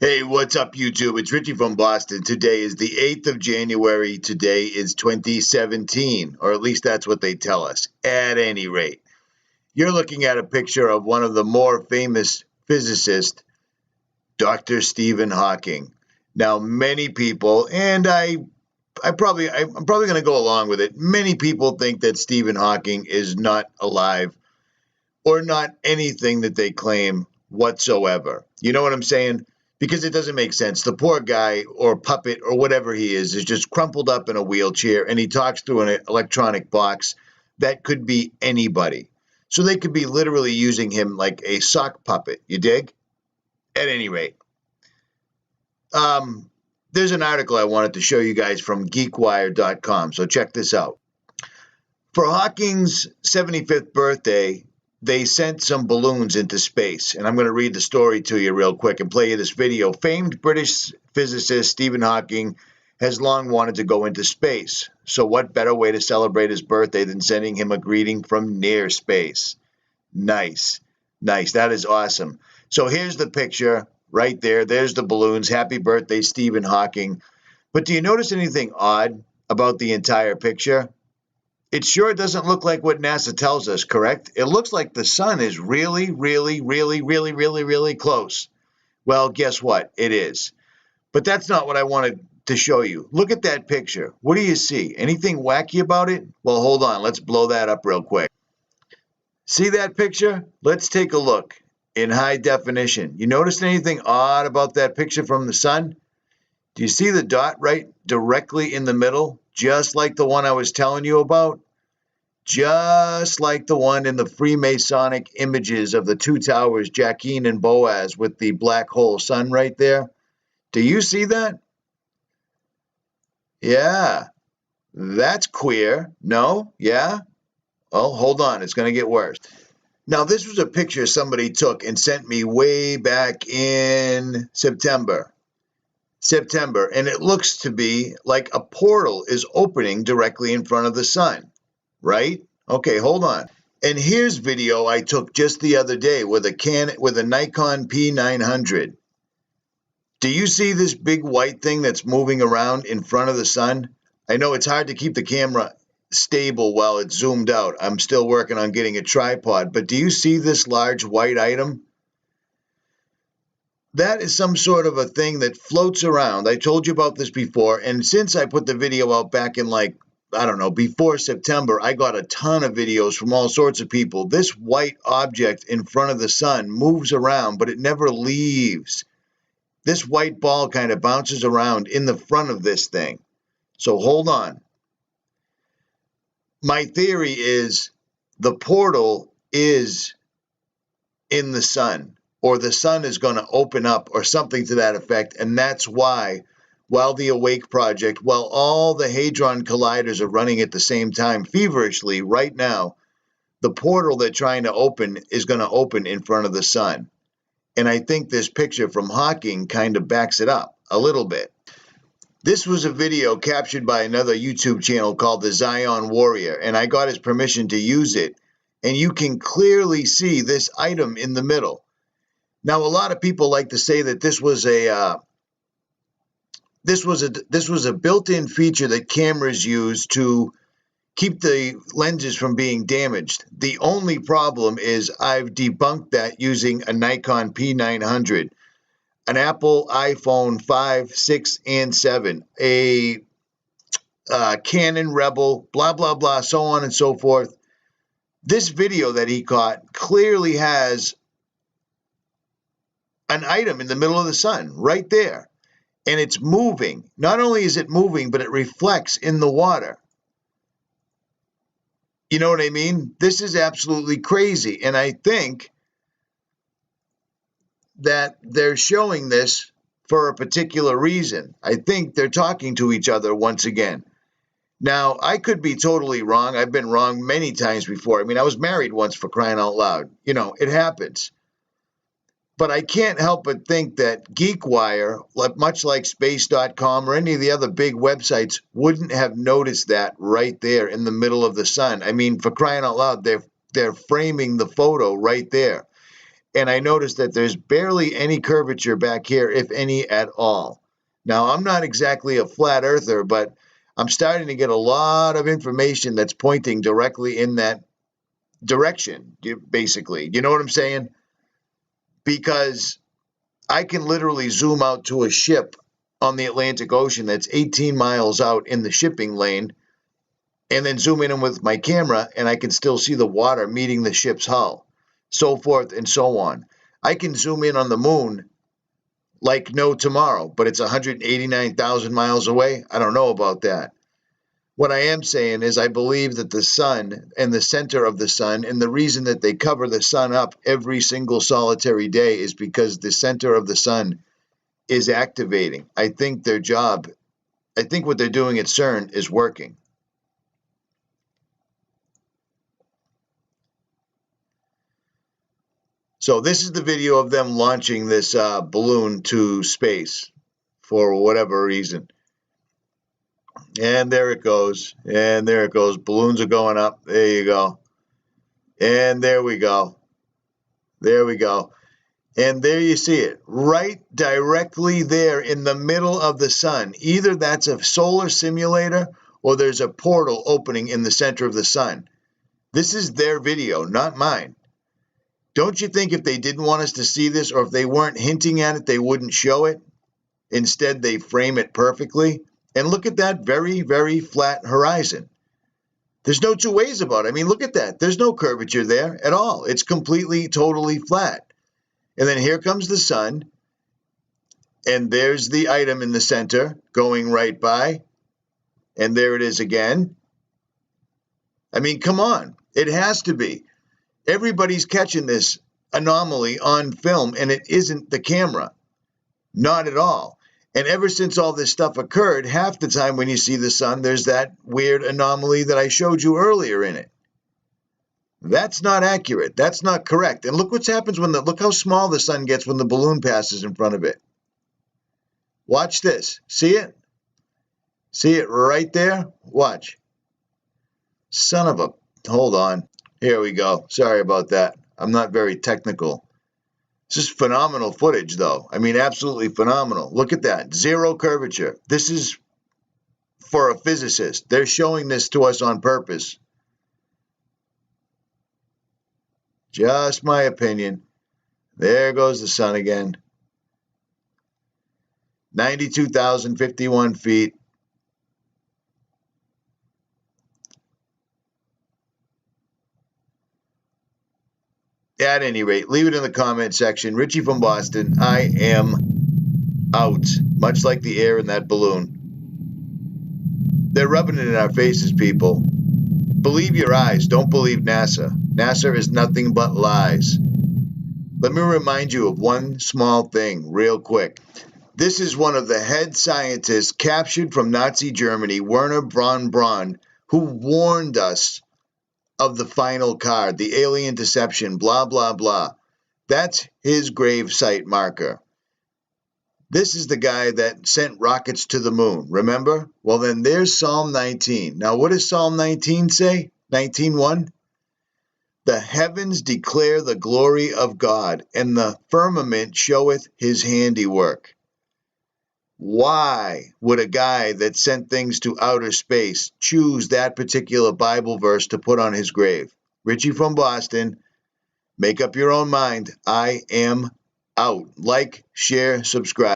Hey, what's up, YouTube? It's Richie from Boston. Today is the 8th of January. Today is 2017, or at least that's what they tell us. At any rate, you're looking at a picture of one of the more famous physicists, Dr. Stephen Hawking. Now, many people, and I'm probably going to go along with it. Many people think that Stephen Hawking is not alive or not anything that they claim whatsoever. You know what I'm saying? Because it doesn't make sense. The poor guy or puppet or whatever he is just crumpled up in a wheelchair, and he talks through an electronic box that could be anybody. So they could be literally using him like a sock puppet. You dig? At any rate, there's an article I wanted to show you guys from GeekWire.com. So check this out. For Hawking's 75th birthday, they sent some balloons into space, and I'm going to read the story to you real quick and play you this video. Famed British physicist Stephen Hawking has long wanted to go into space, so what better way to celebrate his birthday than sending him a greeting from near space? Nice, nice. That is awesome. So here's the picture right there. There's the balloons. Happy birthday, Stephen Hawking. But do you notice anything odd about the entire picture? It sure doesn't look like what NASA tells us, correct? It looks like the sun is really, really, really, really, really, really close. Well, guess what? It is. But that's not what I wanted to show you. Look at that picture. What do you see? Anything wacky about it? Well, hold on. Let's blow that up real quick. See that picture? Let's take a look in high definition. You notice anything odd about that picture from the sun? Do you see the dot right directly in the middle, just like the one I was telling you about? Just like the one in the Freemasonic images of the two towers, Jachin and Boaz, with the black hole sun right there. Do you see that? Yeah, that's queer. No? Yeah? Well, hold on. It's going to get worse. Now, this was a picture somebody took and sent me way back in September, and it looks to be like a portal is opening directly in front of the sun, right? Okay, hold on. And here's video I took just the other day with a Nikon P900. Do you see this big white thing that's moving around in front of the sun? I know it's hard to keep the camera stable while it's zoomed out. I'm still working on getting a tripod, but do you see this large white item? That is some sort of a thing that floats around. I told you about this before, and since I put the video out back in before September, I got a ton of videos from all sorts of people. This white object in front of the sun moves around, but it never leaves. This white ball kind of bounces around in the front of this thing. So hold on. My theory is the portal is in the sun, or the sun is going to open up, or something to that effect, and that's why, while the Awake Project, while all the Hadron Colliders are running at the same time feverishly right now, the portal they're trying to open is going to open in front of the sun. And I think this picture from Hawking kind of backs it up a little bit. This was a video captured by another YouTube channel called the Zion Warrior, and I got his permission to use it. And you can clearly see this item in the middle. Now, a lot of people like to say that this was a built-in feature that cameras use to keep the lenses from being damaged. The only problem is I've debunked that using a Nikon P900, an Apple iPhone 5, 6, and 7, a Canon Rebel, blah, blah, blah, so on and so forth. This video that he caught clearly has an item in the middle of the sun right there, and it's moving. Not only is it moving, but it reflects in the water. You know what I mean? This is absolutely crazy, and I think that they're showing this for a particular reason. I think they're talking to each other once again. Now, I could be totally wrong. I've been wrong many times before. I mean, I was married once, for crying out loud. You know, it happens. But I can't help but think that GeekWire, much like Space.com or any of the other big websites, wouldn't have noticed that right there in the middle of the sun. I mean, for crying out loud, they're framing the photo right there. And I noticed that there's barely any curvature back here, if any at all. Now, I'm not exactly a flat earther, but I'm starting to get a lot of information that's pointing directly in that direction, basically. You know what I'm saying? Because I can literally zoom out to a ship on the Atlantic Ocean that's 18 miles out in the shipping lane, and then zoom in with my camera, and I can still see the water meeting the ship's hull, so forth and so on. I can zoom in on the moon like no tomorrow, but it's 189,000 miles away. I don't know about that. What I am saying is I believe that the sun and the center of the sun, and the reason that they cover the sun up every single solitary day is because the center of the sun is activating. I think their job, I think what they're doing at CERN is working. So this is the video of them launching this balloon to space for whatever reason. And there it goes. And there it goes. Balloons are going up. There you go. And there we go. There we go. And there you see it. Right directly there in the middle of the sun. Either that's a solar simulator or there's a portal opening in the center of the sun. This is their video, not mine. Don't you think if they didn't want us to see this, or if they weren't hinting at it, they wouldn't show it? Instead, they frame it perfectly. And look at that very, very flat horizon. There's no two ways about it. I mean, look at that. There's no curvature there at all. It's completely, totally flat. And then here comes the sun. And there's the item in the center going right by. And there it is again. I mean, come on. It has to be. Everybody's catching this anomaly on film, and it isn't the camera. Not at all. And ever since all this stuff occurred, half the time when you see the sun, there's that weird anomaly that I showed you earlier in it. That's not accurate. That's not correct. And look what happens when look how small the sun gets when the balloon passes in front of it. Watch this. See it? See it right there? Watch. Son of a... Hold on. Here we go. Sorry about that. I'm not very technical. It's just phenomenal footage, though. I mean, absolutely phenomenal. Look at that. Zero curvature. This is for a physicist. They're showing this to us on purpose. Just my opinion. There goes the sun again. 92,051 feet. At any rate, leave it in the comment section. Richie from Boston, I am out. Much like the air in that balloon. They're rubbing it in our faces, people. Believe your eyes. Don't believe NASA. NASA is nothing but lies. Let me remind you of one small thing real quick. This is one of the head scientists captured from Nazi Germany, Werner von Braun, who warned us of the final card, the alien deception, blah, blah, blah. That's his grave site marker. This is the guy that sent rockets to the moon, remember? Well, then there's Psalm 19. Now, what does Psalm 19 say? 19:1? The heavens declare the glory of God, and the firmament showeth his handiwork. Why would a guy that sent things to outer space choose that particular Bible verse to put on his grave? Richie from Boston, make up your own mind. I am out. Like, share, subscribe.